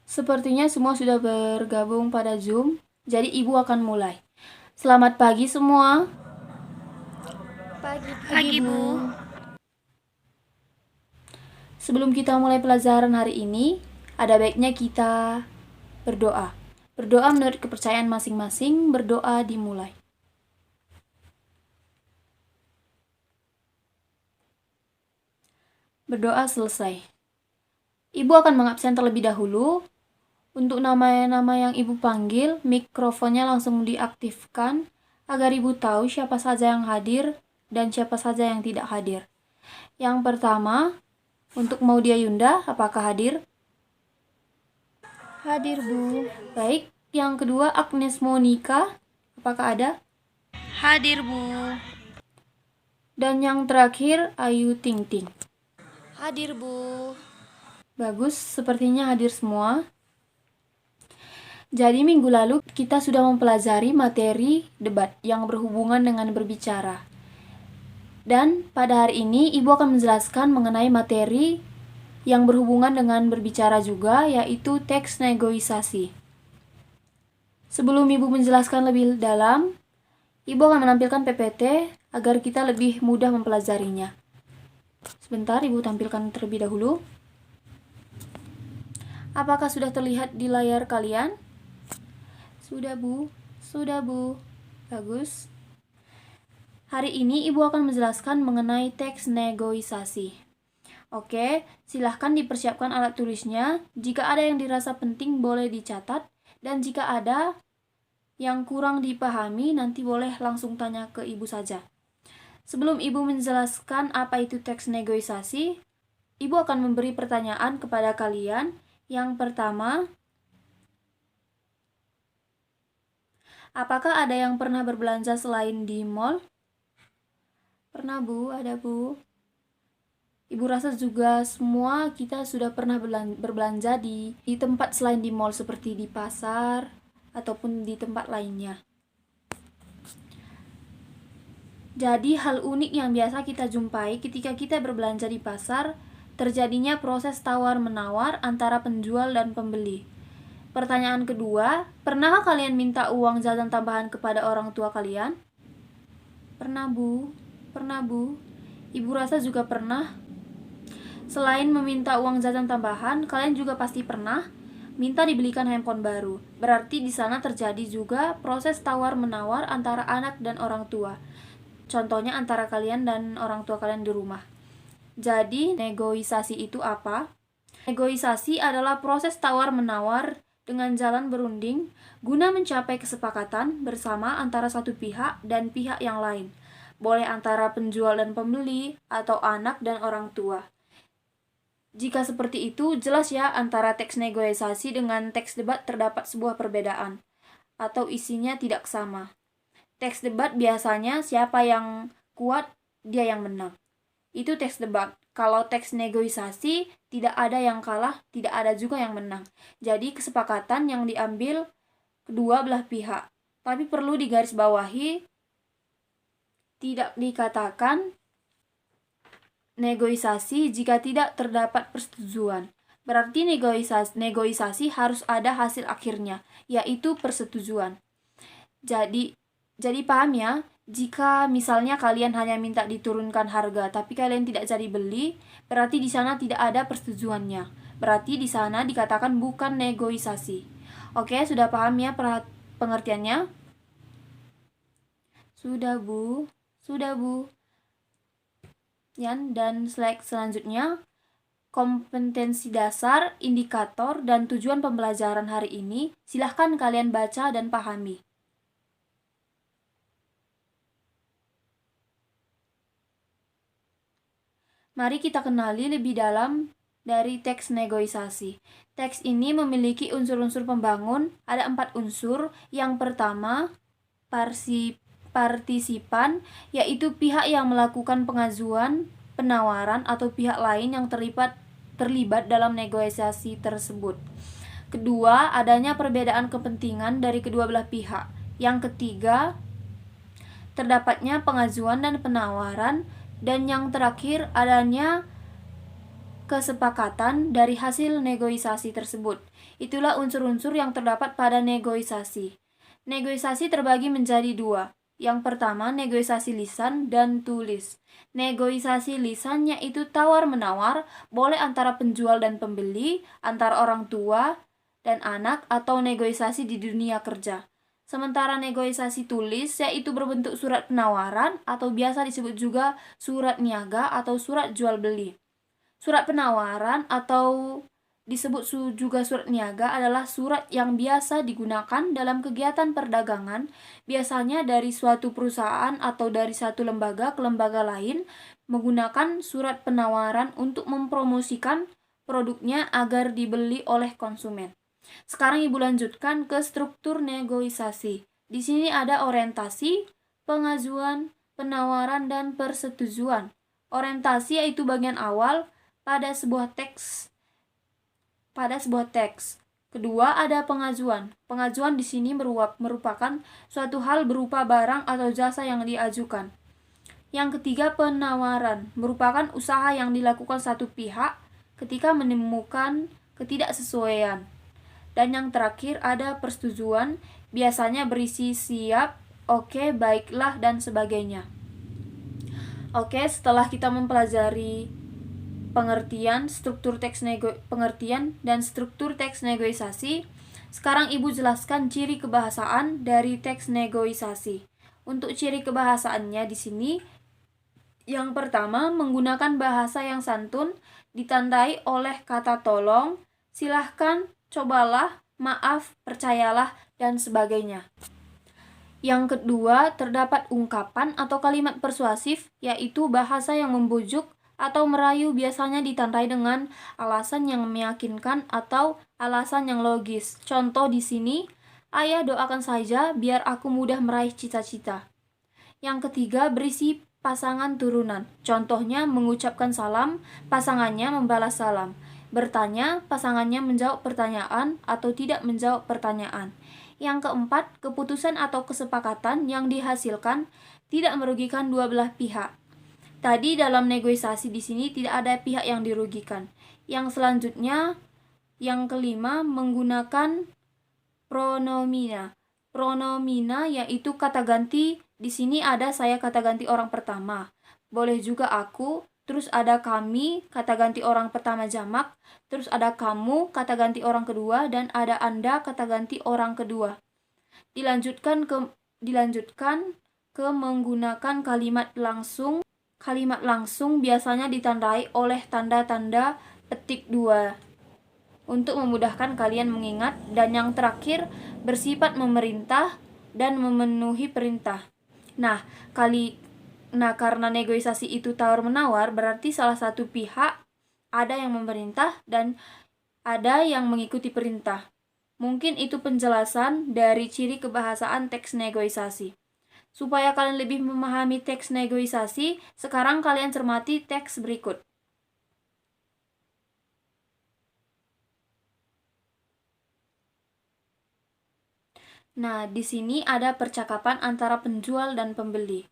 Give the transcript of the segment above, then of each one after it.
Sepertinya semua sudah bergabung pada Zoom, jadi Ibu akan mulai. Selamat pagi semua. Pagi, Bu. Bu. Sebelum kita mulai pelajaran hari ini, ada baiknya kita berdoa. Berdoa menurut kepercayaan masing-masing, berdoa dimulai. Berdoa selesai. Ibu akan mengabsen terlebih dahulu. Untuk nama-nama yang Ibu panggil, mikrofonnya langsung diaktifkan agar Ibu tahu siapa saja yang hadir dan siapa saja yang tidak hadir. Yang pertama, untuk Maudia Yunda, apakah hadir? Hadir, Bu. Baik. Yang kedua, Agnes Monica, apakah ada? Hadir, Bu. Dan yang terakhir, Ayu Ting Ting. Hadir, Bu. Bagus, sepertinya hadir semua. Jadi minggu lalu kita sudah mempelajari materi debat yang berhubungan dengan berbicara. Dan pada hari ini Ibu akan menjelaskan mengenai materi yang berhubungan dengan berbicara juga, yaitu teks negosiasi. Sebelum Ibu menjelaskan lebih dalam, Ibu akan menampilkan PPT agar kita lebih mudah mempelajarinya. Sebentar, Ibu tampilkan terlebih dahulu. Apakah sudah terlihat di layar kalian? Sudah, Bu. Sudah, Bu. Bagus. Hari ini Ibu akan menjelaskan mengenai teks negosiasi. Oke, silahkan dipersiapkan alat tulisnya. Jika ada yang dirasa penting boleh dicatat. Dan jika ada yang kurang dipahami, nanti boleh langsung tanya ke Ibu saja. Sebelum Ibu menjelaskan apa itu teks negosiasi, Ibu akan memberi pertanyaan kepada kalian. Yang pertama, apakah ada yang pernah berbelanja selain di mall? Pernah, Bu, ada, Bu. Ibu rasa juga semua kita sudah pernah berbelanja di tempat selain di mall, seperti di pasar ataupun di tempat lainnya. Jadi hal unik yang biasa kita jumpai ketika kita berbelanja di pasar, terjadinya proses tawar-menawar antara penjual dan pembeli. Pertanyaan kedua, pernahkah kalian minta uang jajan tambahan kepada orang tua kalian? Pernah, Bu. Pernah, Bu. Ibu rasa juga pernah. Selain meminta uang jajan tambahan, kalian juga pasti pernah minta dibelikan handphone baru. Berarti di sana terjadi juga proses tawar-menawar antara anak dan orang tua. Contohnya antara kalian dan orang tua kalian di rumah. Jadi, negosiasi itu apa? Negosiasi adalah proses tawar-menawar dengan jalan berunding guna mencapai kesepakatan bersama antara satu pihak dan pihak yang lain. Boleh antara penjual dan pembeli atau anak dan orang tua. Jika seperti itu, jelas ya antara teks negosiasi dengan teks debat terdapat sebuah perbedaan atau isinya tidak sama. Teks debat biasanya siapa yang kuat, dia yang menang. Itu teks debat. Kalau teks negosiasi, tidak ada yang kalah, tidak ada juga yang menang. Jadi kesepakatan yang diambil kedua belah pihak. Tapi perlu digarisbawahi, tidak dikatakan negosiasi jika tidak terdapat persetujuan. Berarti negosiasi harus ada hasil akhirnya, yaitu persetujuan. Jadi paham ya, jika misalnya kalian hanya minta diturunkan harga tapi kalian tidak jadi beli, berarti di sana tidak ada persetujuannya. Berarti di sana dikatakan bukan negosiasi. Oke, sudah paham ya pengertiannya? Sudah, Bu. Sudah, Bu. Dan slide selanjutnya, kompetensi dasar, indikator, dan tujuan pembelajaran hari ini, silahkan kalian baca dan pahami. Mari kita kenali lebih dalam dari teks negosiasi. Teks ini memiliki unsur-unsur pembangun, ada 4 unsur. Yang pertama, partisipan, yaitu pihak yang melakukan pengajuan, penawaran, atau pihak lain yang terlibat dalam negosiasi tersebut. Kedua, adanya perbedaan kepentingan dari kedua belah pihak. Yang ketiga, terdapatnya pengajuan dan penawaran. Dan yang terakhir, adanya kesepakatan dari hasil negosiasi tersebut. Itulah unsur-unsur yang terdapat pada negosiasi. Negosiasi terbagi menjadi dua. Yang pertama, negosiasi lisan dan tulis. Negosiasi lisan yaitu tawar-menawar, boleh antara penjual dan pembeli, antara orang tua dan anak, atau negosiasi di dunia kerja. Sementara negosiasi tulis yaitu berbentuk surat penawaran atau biasa disebut juga surat niaga atau surat jual beli. Surat penawaran atau disebut juga surat niaga adalah surat yang biasa digunakan dalam kegiatan perdagangan, biasanya dari suatu perusahaan atau dari satu lembaga ke lembaga lain menggunakan surat penawaran untuk mempromosikan produknya agar dibeli oleh konsumen. Sekarang Ibu lanjutkan ke struktur negosiasi. Di sini ada orientasi, pengajuan, penawaran, dan persetujuan. Orientasi yaitu bagian awal pada sebuah teks. Kedua ada pengajuan. Pengajuan di sini merupakan suatu hal berupa barang atau jasa yang diajukan. Yang ketiga penawaran, merupakan usaha yang dilakukan satu pihak ketika menemukan ketidaksesuaian. Dan yang terakhir ada persetujuan, biasanya berisi siap, oke, baiklah, dan sebagainya. Oke, setelah kita mempelajari pengertian dan struktur teks negosiasi, sekarang Ibu jelaskan ciri kebahasaan dari teks negosiasi. Untuk ciri kebahasaannya di sini, yang pertama menggunakan bahasa yang santun, ditandai oleh kata tolong, silahkan, cobalah, maaf, percayalah, dan sebagainya. Yang kedua, terdapat ungkapan atau kalimat persuasif, yaitu bahasa yang membujuk atau merayu, biasanya ditandai dengan alasan yang meyakinkan atau alasan yang logis. Contoh di sini, ayah doakan saja biar aku mudah meraih cita-cita. Yang ketiga, berisi pasangan turunan. Contohnya mengucapkan salam, pasangannya membalas salam. Bertanya, pasangannya menjawab pertanyaan atau tidak menjawab pertanyaan. Yang keempat, keputusan atau kesepakatan yang dihasilkan tidak merugikan dua belah pihak. Tadi dalam negosiasi di sini tidak ada pihak yang dirugikan. Yang selanjutnya, yang kelima, menggunakan pronomina. Pronomina yaitu kata ganti. Di sini ada saya kata ganti orang pertama. Boleh juga aku. Terus ada kami, kata ganti orang pertama jamak, terus ada kamu, kata ganti orang kedua, dan ada Anda, kata ganti orang kedua. Dilanjutkan ke menggunakan kalimat langsung. Kalimat langsung biasanya ditandai oleh tanda-tanda petik 2 untuk memudahkan kalian mengingat, dan yang terakhir bersifat memerintah dan memenuhi perintah. Karena negosiasi itu tawar-menawar, berarti salah satu pihak ada yang memerintah dan ada yang mengikuti perintah. Mungkin itu penjelasan dari ciri kebahasaan teks negosiasi. Supaya kalian lebih memahami teks negosiasi, sekarang kalian cermati teks berikut. Nah, di sini ada percakapan antara penjual dan pembeli.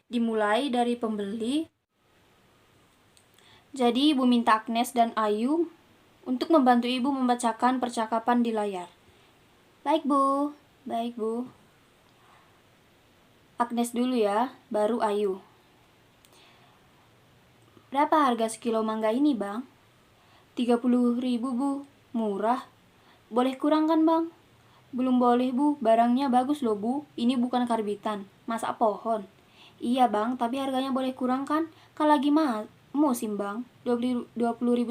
Dimulai dari pembeli. Jadi Ibu minta Agnes dan Ayu untuk membantu Ibu membacakan percakapan di layar. Baik Bu. Agnes dulu ya, baru Ayu. Berapa harga sekilo mangga ini, Bang? 30.000 Bu, murah. Boleh kurang kan, Bang? Belum boleh Bu, barangnya bagus loh Bu, ini bukan karbitan, masak pohon. Iya Bang, tapi harganya boleh kurang kan? Kan lagi musim Bang, 20.000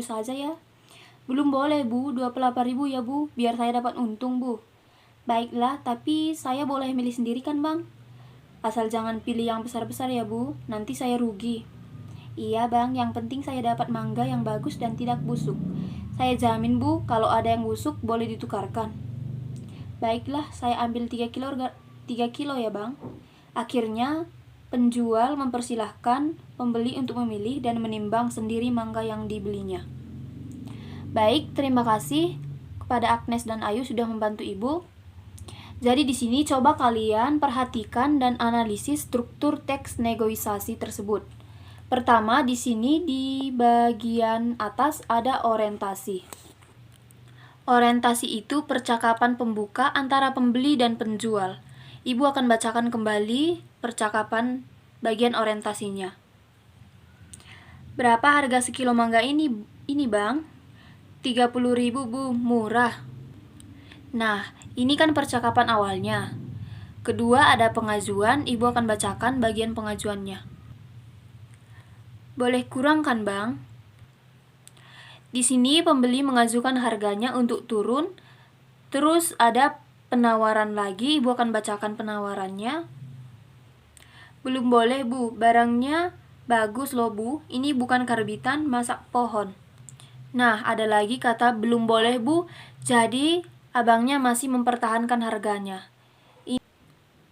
saja ya. Belum boleh Bu, 28.000 ya Bu, biar saya dapat untung Bu. Baiklah, tapi saya boleh milih sendiri kan Bang? Asal jangan pilih yang besar-besar ya Bu, nanti saya rugi. Iya Bang, yang penting saya dapat mangga yang bagus dan tidak busuk. Saya jamin Bu, kalau ada yang busuk boleh ditukarkan. Baiklah, saya ambil 3 kilo ya Bang. Akhirnya penjual mempersilahkan pembeli untuk memilih dan menimbang sendiri mangga yang dibelinya. Baik, terima kasih kepada Agnes dan Ayu sudah membantu Ibu. Jadi di sini coba kalian perhatikan dan analisis struktur teks negosiasi tersebut. Pertama, di sini di bagian atas ada orientasi. Orientasi itu percakapan pembuka antara pembeli dan penjual. Ibu akan bacakan kembali percakapan bagian orientasinya. Berapa harga sekilo mangga ini Bang? 30.000 Bu, murah. Nah, ini kan percakapan awalnya. Kedua ada pengajuan, Ibu akan bacakan bagian pengajuannya. Boleh kurang kan, Bang? Di sini pembeli mengajukan harganya untuk turun. Terus ada penawaran lagi, Ibu akan bacakan penawarannya. Belum boleh, Bu. Barangnya bagus loh, Bu. Ini bukan karbitan, masak pohon. Nah, ada lagi kata belum boleh, Bu. Jadi, abangnya masih mempertahankan harganya.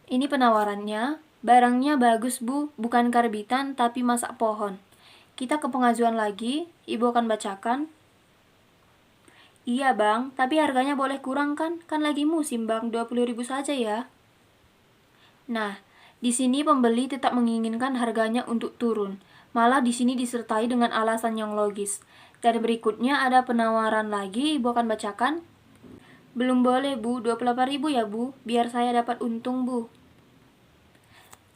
Ini penawarannya. Barangnya bagus, Bu. Bukan karbitan, tapi masak pohon. Kita ke pengajuan lagi, Ibu akan bacakan. Iya Bang, tapi harganya boleh kurang kan? Kan lagi musim Bang, 20.000 saja ya. Nah, di sini pembeli tetap menginginkan harganya untuk turun. Malah di sini disertai dengan alasan yang logis. Dan berikutnya ada penawaran lagi, Ibu akan bacakan. Belum boleh Bu, 28.000 ya Bu, biar saya dapat untung Bu.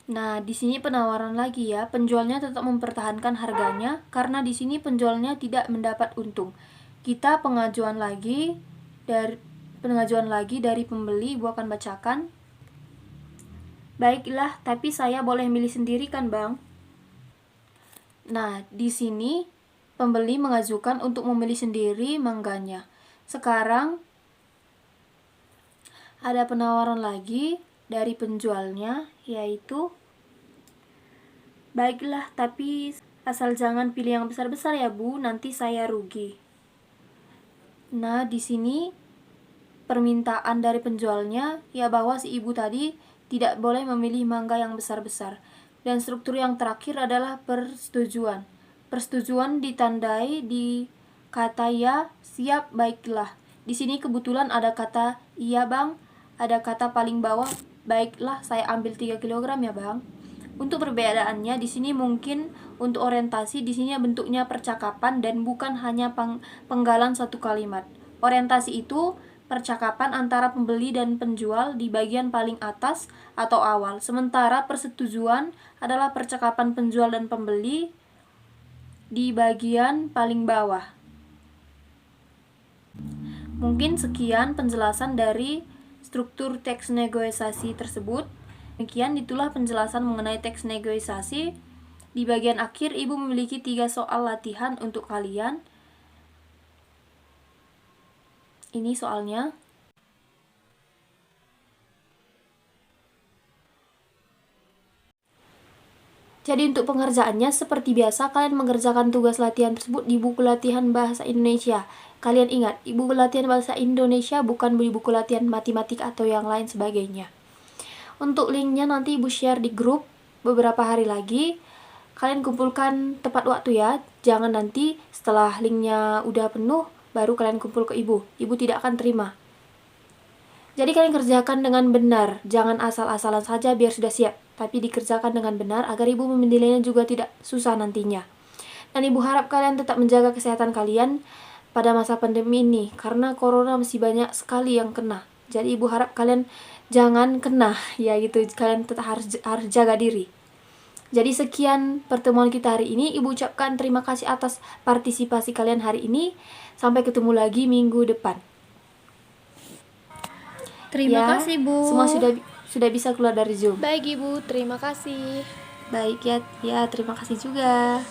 Nah, di sini penawaran lagi ya, penjualnya tetap mempertahankan harganya karena di sini penjualnya tidak mendapat untung. Kita pengajuan lagi dari pembeli, Ibu akan bacakan. Baiklah, tapi saya boleh milih sendiri kan, Bang? Nah, di sini pembeli mengajukan untuk memilih sendiri mangganya. Sekarang ada penawaran lagi dari penjualnya, yaitu baiklah, tapi asal jangan pilih yang besar-besar ya Bu, nanti saya rugi. Nah, di sini permintaan dari penjualnya ya bahwa si ibu tadi tidak boleh memilih mangga yang besar-besar. Dan struktur yang terakhir adalah persetujuan. Persetujuan ditandai di kata ya, siap, baiklah. Di sini kebetulan ada kata iya Bang, ada kata paling bawah, baiklah saya ambil 3 kg ya Bang. Untuk perbedaannya di sini mungkin untuk orientasi di sini bentuknya percakapan dan bukan hanya penggalan satu kalimat. Orientasi itu percakapan antara pembeli dan penjual di bagian paling atas atau awal. Sementara persetujuan adalah percakapan penjual dan pembeli di bagian paling bawah. Mungkin sekian penjelasan dari struktur teks negosiasi tersebut. Demikian itulah penjelasan mengenai teks negosiasi. Di bagian akhir Ibu memiliki 3 soal latihan untuk kalian. Ini soalnya. Jadi untuk pengerjaannya seperti biasa kalian mengerjakan tugas latihan tersebut di buku latihan bahasa Indonesia. Kalian ingat, buku latihan bahasa Indonesia bukan di buku latihan matematika atau yang lain sebagainya. Untuk linknya nanti Ibu share di grup beberapa hari lagi. Kalian kumpulkan tepat waktu ya. Jangan nanti setelah linknya udah penuh baru kalian kumpul ke Ibu. Ibu tidak akan terima. Jadi kalian kerjakan dengan benar. Jangan asal-asalan saja biar sudah siap. Tapi dikerjakan dengan benar agar Ibu menilainya juga tidak susah nantinya. Dan Ibu harap kalian tetap menjaga kesehatan kalian pada masa pandemi ini. Karena corona masih banyak sekali yang kena. Jadi Ibu harap kalian jangan kena. Ya gitu, kalian tetap harus jaga diri. Jadi sekian pertemuan kita hari ini. Ibu ucapkan terima kasih atas partisipasi kalian hari ini. Sampai ketemu lagi minggu depan. Terima kasih Bu. Semua sudah bisa keluar dari Zoom. Baik Ibu, terima kasih. Baik ya, terima kasih juga.